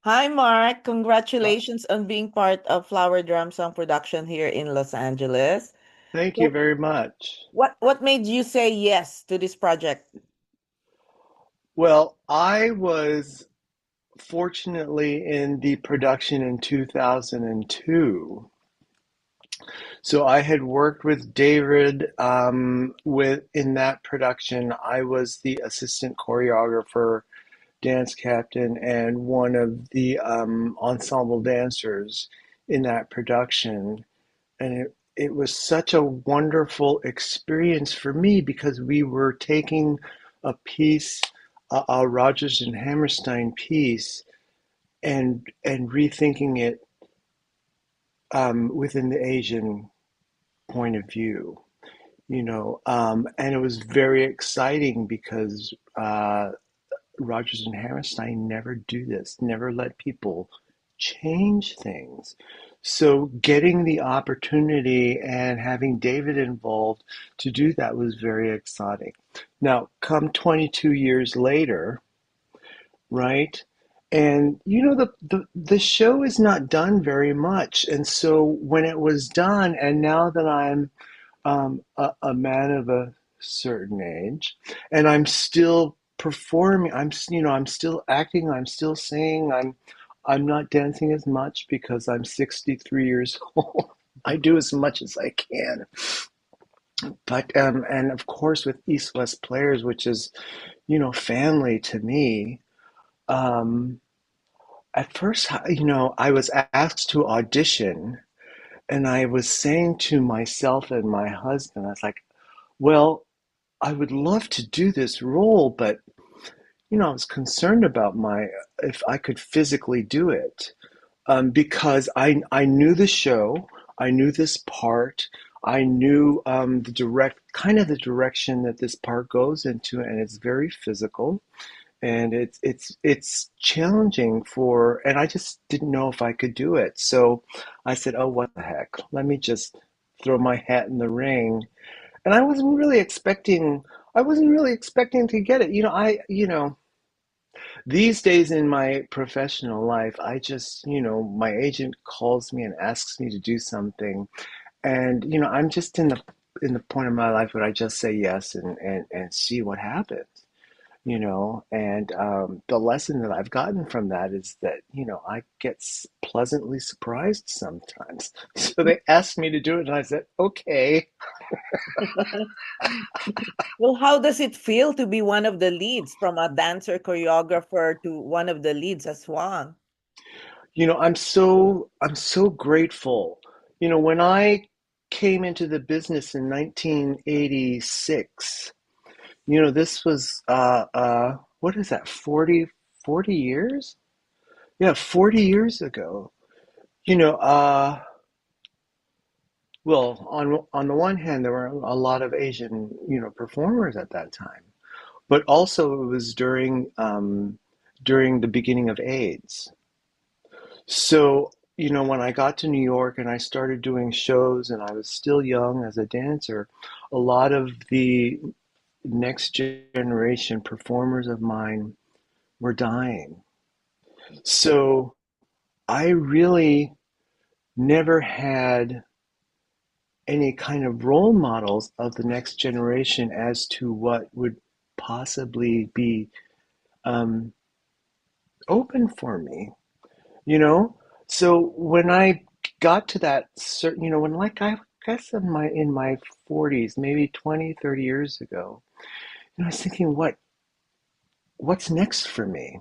Hi, Mark. Uh, Congratulations on being part of Flower Drum Song production here in Los Angeles. Thank you So, very much. what made you say yes to this project? Well, I was fortunately in the production in 2002. So I had worked with David with in that production. I was the assistant choreographer, dance captain, and one of the ensemble dancers in that production. And it was such a wonderful experience for me because we were taking a piece, a Rodgers and Hammerstein piece, and rethinking it within the Asian point of view. And it was very exciting because Rodgers and Hammerstein never do this, never let people change things. So getting the opportunity and having David involved to do that was very exciting. Now, come 22 years later, right? And the show is not done very much. And so when it was done, and now that I'm a man of a certain age, and I'm still performing. I'm still acting. I'm still singing. I'm not dancing as much because I'm 63 years old. I do as much as I can, but and of course with East West Players, which is family to me. Um, at first, I was asked to audition, and I was saying to myself and my husband, I was like, well, I would love to do this role, but I was concerned about my if I could physically do it, because I knew the show, I knew this part, I knew the direction that this part goes into, and it's very physical, and it's challenging and I just didn't know if I could do it. So I said, "Oh, what the heck? Let me just throw my hat in the ring." And I wasn't really expecting to get it. These days in my professional life, I just, my agent calls me and asks me to do something. And, I'm just in the point of my life where I just say yes and see what happens. And the lesson that I've gotten from that is that I get pleasantly surprised sometimes. So they asked me to do it, and I said, okay. Well, how does it feel to be one of the leads from a dancer choreographer to one of the leads as well? I'm so grateful. When I came into the business in 1986, this was what is that, 40 years? Yeah, 40 years ago. You know, uh well, on the one hand, there were a lot of Asian, performers at that time, but also it was during the beginning of AIDS. So, when I got to New York and I started doing shows and I was still young as a dancer, a lot of the next generation performers of mine were dying. So I really never had any kind of role models of the next generation as to what would possibly be um, open for me. you know so when I got to that certain, when, like, I guess in my 40s, maybe 20, 30 years ago, I was thinking, what's next for me?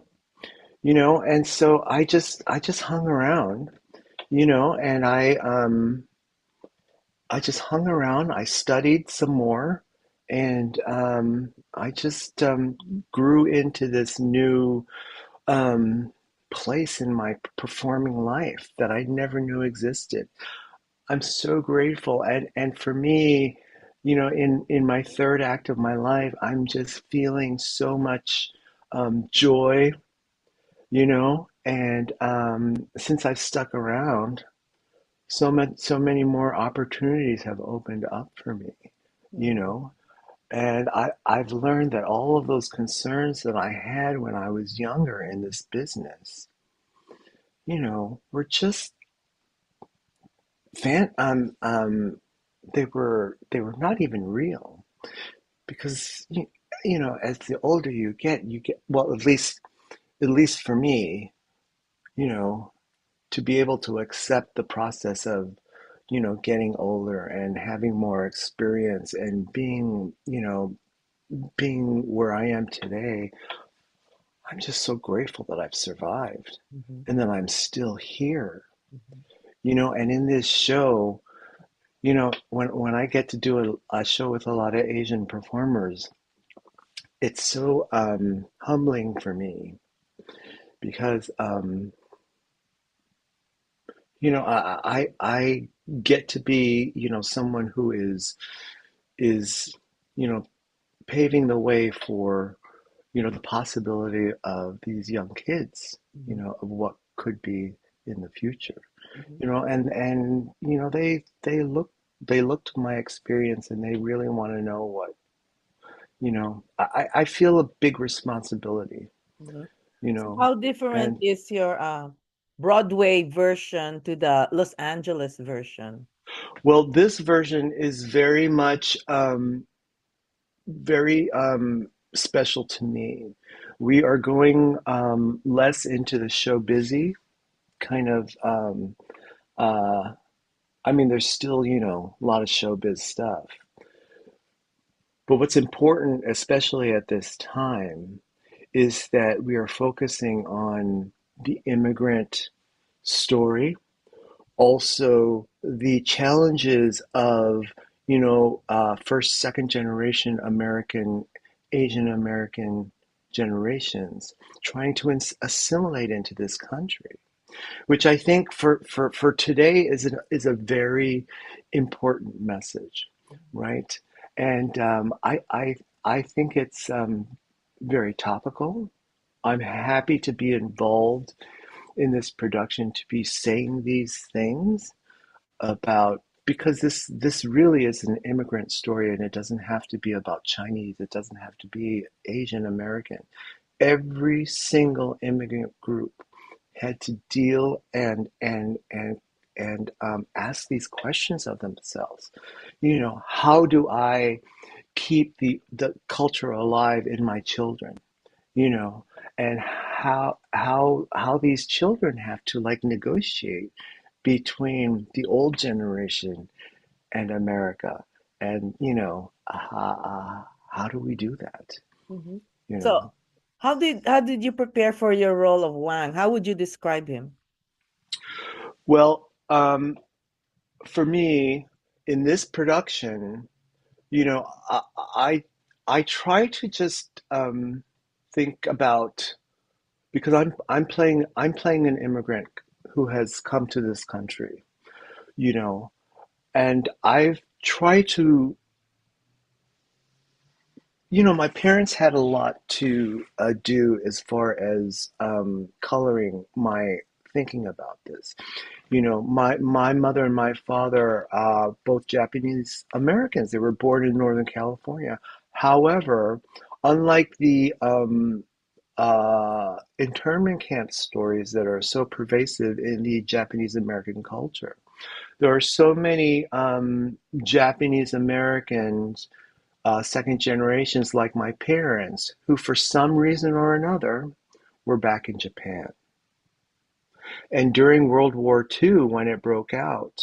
And so I just hung around, and I just hung around. I studied some more, and I just grew into this new um place in my performing life that I never knew existed. I'm so grateful. And for me, in my third act of my life, I'm just feeling so much joy, and since I've stuck around, so many more opportunities have opened up for me, you Mhm. know. And I've learned that all of those concerns that I had when I was younger in this business, were just fan they were not even real because as the older you get well, at least for me, you know to be able to accept the process of getting older and having more experience and being where I am today. I'm just so grateful that I've survived Mhm, and that I'm still here. mhm, And in this show, when I get to do a show with a lot of Asian performers, it's so humbling for me because I get to be someone who is you know paving the way for the possibility of these young kids, mhm, of what could be in the future. mhm, And they look to my experience and they really want to know what I feel a big responsibility, mhm. you So know how different and is your Broadway version to the Los Angeles version? well, this version is very much very special to me. We are going less into the show busy kind of uh I mean, there's still, a lot of showbiz stuff. But what's important, especially at this time, is that we are focusing on the immigrant story, also the challenges of, first, second generation American, Asian American generations trying to assimilate into this country, which I think for today is a very important message, right? And I think it's very topical. I'm happy to be involved in this production, to be saying these things about because this really is an immigrant story, and it doesn't have to be about Chinese. It doesn't have to be Asian American. Every single immigrant group had to deal and ask these questions of themselves. How do I keep the culture alive in my children? You know, and how these children have to like negotiate between the old generation and America, and how do we do that? Mhm. You So know, how did you prepare for your role of Wang? How would you describe him? well, for me in this production, you know, I I try to just think about because I'm playing an immigrant who has come to this country, you know, and I've tried to, my parents had a lot to do as far as coloring my thinking about this. My mother and my father, both Japanese Americans. They were born in Northern California. However, unlike the internment camp stories that are so pervasive in the Japanese American culture, there are so many Japanese Americans, second generations like my parents, who for some reason or another were back in Japan. And during World War II, when it broke out,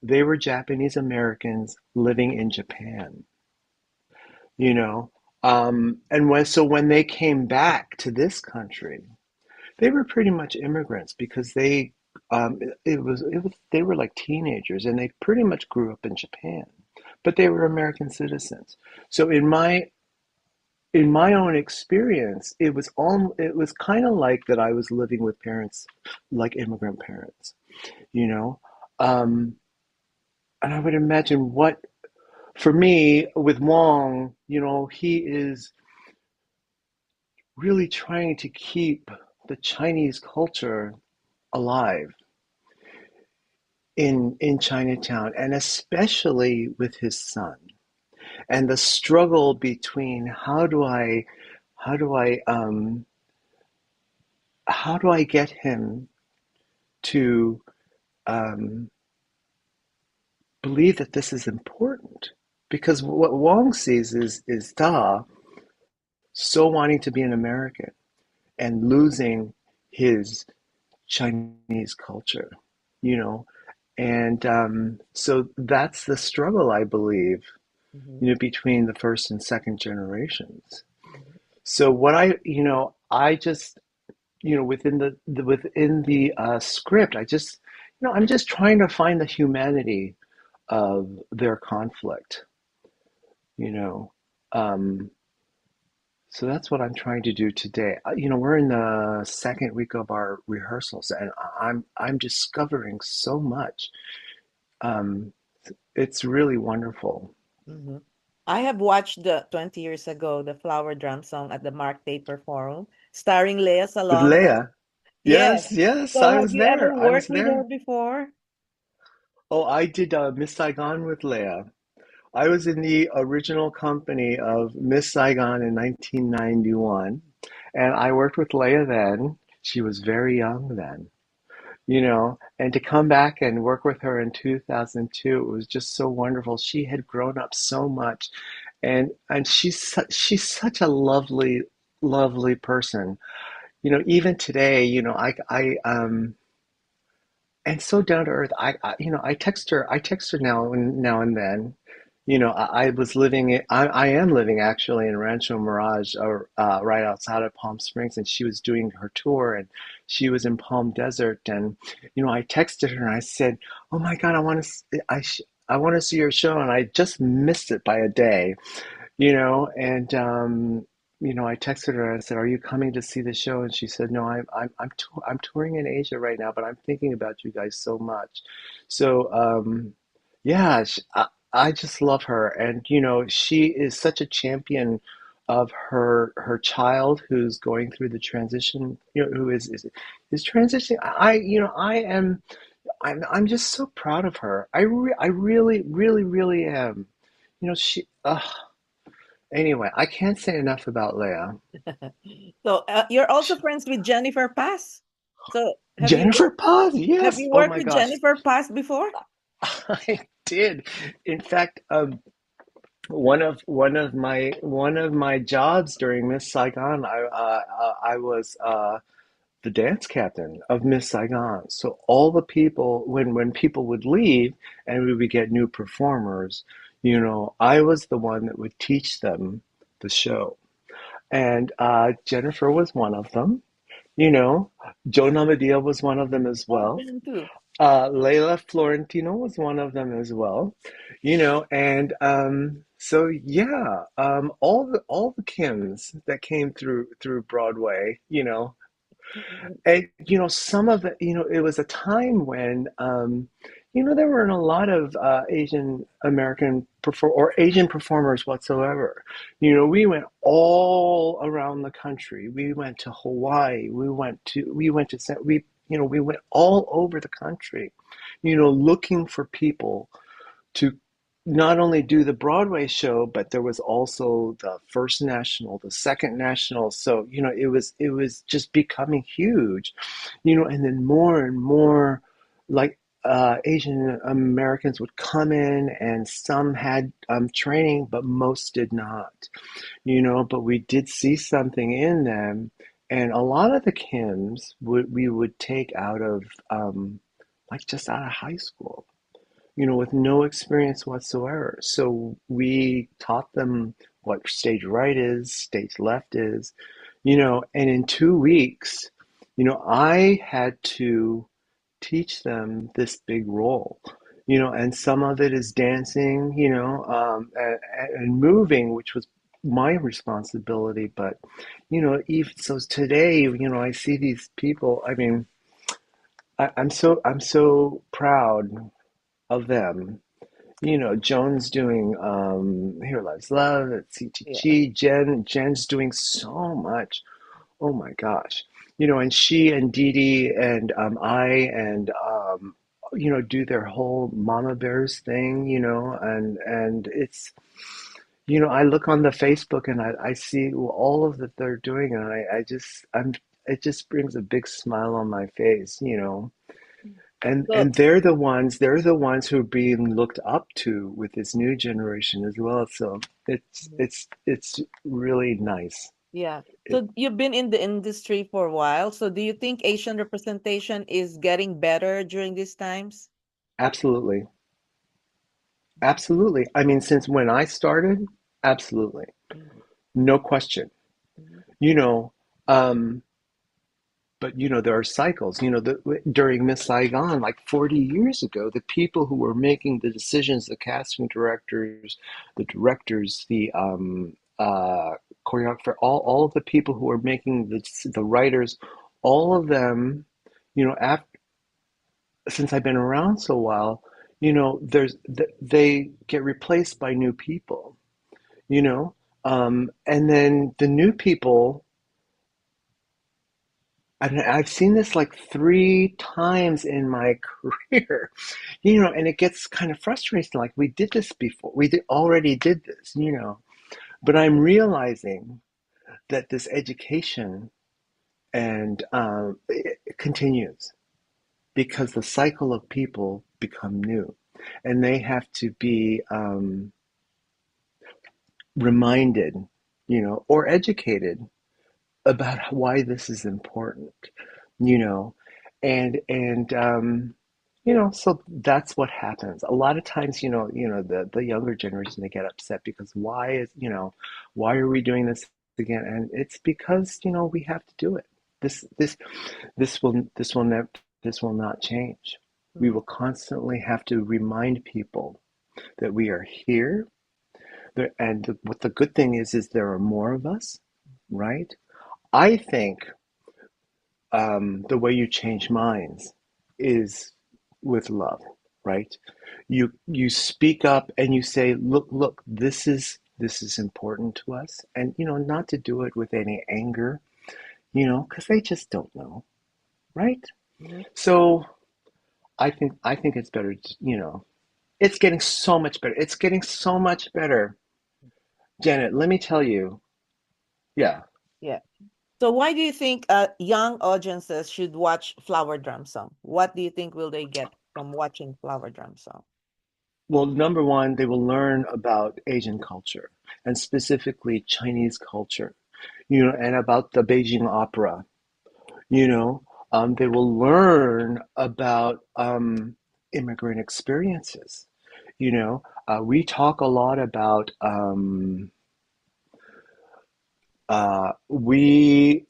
they were Japanese Americans living in Japan, you know. And when they came back to this country, they were pretty much immigrants because they were like teenagers and they pretty much grew up in Japan, but they were American citizens. So in my own experience, it was kind of like that I was living with parents like immigrant parents, you know. Um, and I would imagine what for me with Wong, he is really trying to keep the Chinese culture alive in Chinatown, and especially with his son, and the struggle between how do I how do I get him to um, believe that this is important. Because what Wong sees is Da so wanting to be an American and losing his Chinese culture, you know, and so that's the struggle, I believe, Mhm, between the first and second generations. mhm, So what I just, within the script, I'm just trying to find the humanity of their conflict, you know. Um, so that's what I'm trying to do today. We're in the second week of our rehearsals, and I'm discovering so much. Um, it's really wonderful. mhm. I have watched the 20 years ago the Flower Drum Song at the Mark Taper Forum, starring Lea With Salonga. Leia, Yeah. yes, yes, So I have was you ever there. I was worked with her there. before? Oh, I did Miss Saigon with Leia. I was in the original company of Miss Saigon in 1991, and I worked with Leia then. She was very young then, and to come back and work with her in 2002, it was just so wonderful. She had grown up so much, and she's such a lovely person. Even today, and so down to earth. I text her now and then. I was I am living actually in Rancho Mirage, right outside of Palm Springs, and she was doing her tour, and she was in Palm Desert, and I texted her and I said, "Oh my God, I want to see your show," and I just missed it by a day, and I texted her and I said, "Are you coming to see the show?" And she said, "No, I'm touring in Asia right now, but I'm thinking about you guys so much." So yeah, I just love her, and she is such a champion of her child who's going through the transition, who is transitioning. I am. I'm just so proud of her. I really, really, really am. She. Anyway, I can't say enough about Leia. So you're also Sh- friends with Jennifer Paz. So Jennifer Paz, have yes. you Oh worked my with gosh, Jennifer Paz before? I did. In fact, one of my jobs during Miss Saigon, I was the dance captain of Miss Saigon. So all the people, when people would leave and we would get new performers, I was the one that would teach them the show. And Jennifer was one of them. You know, Joe Namadia was one of them as Oh, well. Jen too. Leila Florentino was one of them as well. And so yeah, all the Kims that came through Broadway, and some of it, it was a time when there weren't a lot of Asian American or Asian performers whatsoever. We went all around the country. We went to Hawaii. We went all over the country, looking for people to not only do the Broadway show, but there was also the first national, the second national. So, it was just becoming huge, and then more and more like Asian Americans would come in, and some had training, but most did not, but we did see something in them. And a lot of the Kims we would take out of like just out of high school, with no experience whatsoever. So we taught them what stage right is, stage left is, and in 2 weeks, I had to teach them this big role, and some of it is dancing, and moving, which was my responsibility. But, even so today, I see these people. I mean, I'm so proud of them. Joan's doing Here Lies Love at Yeah. CTG. Jen's doing so much. Oh my gosh. And she and Dee Dee and I do their whole Mama Bears thing, and it's, I look on the Facebook and I see all of that they're doing, and it just brings a big smile on my face. So and they're the ones who are being looked up to with this new generation as well. So mhm, it's really nice. yeah. It, So you've been in the industry for a while. So do you think Asian representation is getting better during these times? absolutely, absolutely. I mean, since when I started, absolutely, Mhm, no question. mhm, You know, um, but there are cycles. During Miss Saigon, like 40 years ago, the people who were making the decisions, the casting directors, the choreographer, all of the people who were making the writers, all of them, after since I've been around so while, they get replaced by new people. You know, and then the new people. I've seen this like 3 times in my career, and it gets kind of frustrating. Like we did this before, already did this. But I'm realizing that this education and it continues because the cycle of people become new, and they have to be reminded, or educated about why this is important, you know, and so that's what happens. A lot of times, the younger generation, they get upset because why are we doing this again? And it's because, we have to do it. This this this will not change. We mhm, will constantly have to remind people that we are here. And what the good thing is there are more of us, right? I think the way you change minds is with love, right? You speak up and you say, look, this is important to us, and not to do it with any anger, because they just don't know, right? mhm. So I think it's better, it's getting so much better. It's getting so much better, Janet. Let me tell you, yeah. Yeah. So why do you think young audiences should watch Flower Drum Song? What do you think will they get from watching Flower Drum Song? Well, number one, they will learn about Asian culture and specifically Chinese culture, and about the Beijing Opera. You know, they will learn about immigrant experiences. We talk a lot about we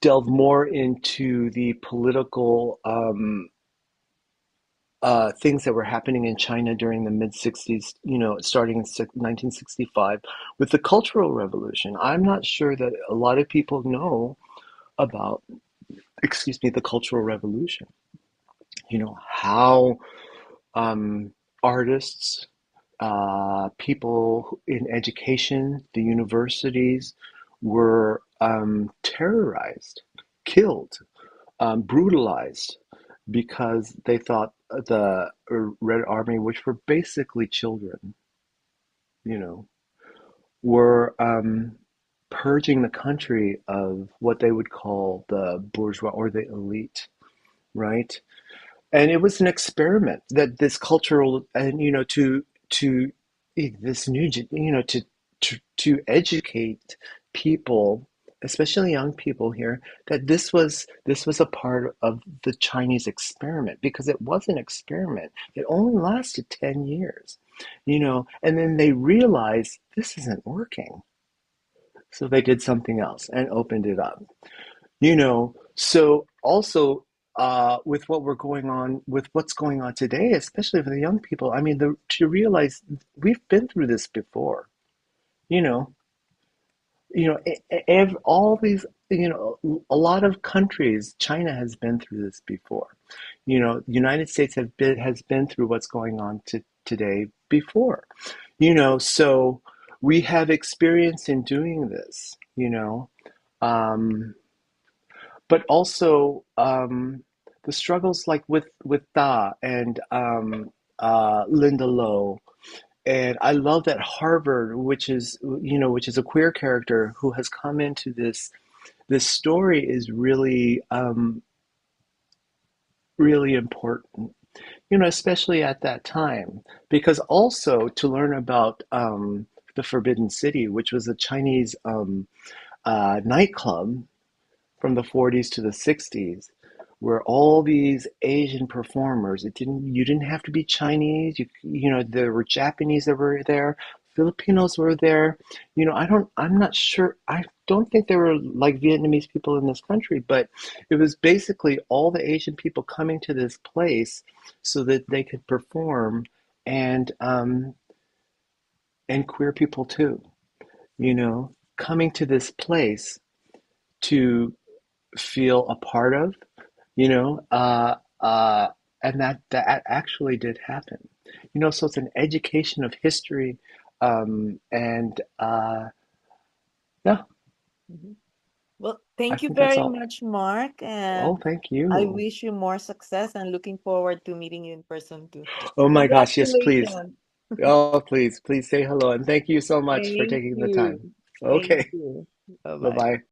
delve more into the political things that were happening in China during the mid 60s, starting in 1965 with the Cultural Revolution. I'm not sure that a lot of people know about, excuse me, the Cultural Revolution. How um, artists, people in education, the universities were terrorized, killed, brutalized because they thought the Red Army, which were basically children, you know, were purging the country of what they would call the bourgeois or the elite, right? And it was an experiment that this cultural and to this new to educate people, especially young people here, that this was a part of the Chinese experiment, because it was an experiment. It only lasted 10 years, and then they realized this isn't working, so they did something else and opened it up. So also with what's going on today, especially for the young people, I mean, to realize we've been through this before. You know, all these, a lot of countries, China has been through this before. The United States has been through what's going on today before. So we have experience in doing this. Um, but also the struggles like with Da and Linda Lowe. And I love that Harvard, which is a queer character who has come into this story, is really really important, especially at that time, because also to learn about the Forbidden City, which was a Chinese nightclub from the 40s to the 60s, where all these Asian performers, you didn't have to be Chinese, there were Japanese that were there, Filipinos were there. I'm not sure, I don't think there were like Vietnamese people in this country, but it was basically all the Asian people coming to this place so that they could perform, and queer people too, coming to this place to feel a part of, you know, uh, uh, and that actually did happen. So it's an education of history, and yeah, Mhm. Well, I thank you think that's very all. much, Mark, Oh, and thank I you. wish you more success and looking forward to meeting you in person too. Oh my gosh, yes, please. Congratulations. Oh, please say hello, and thank you so much for Thank taking the you. time. Thank Okay, you. bye Bye-bye. bye.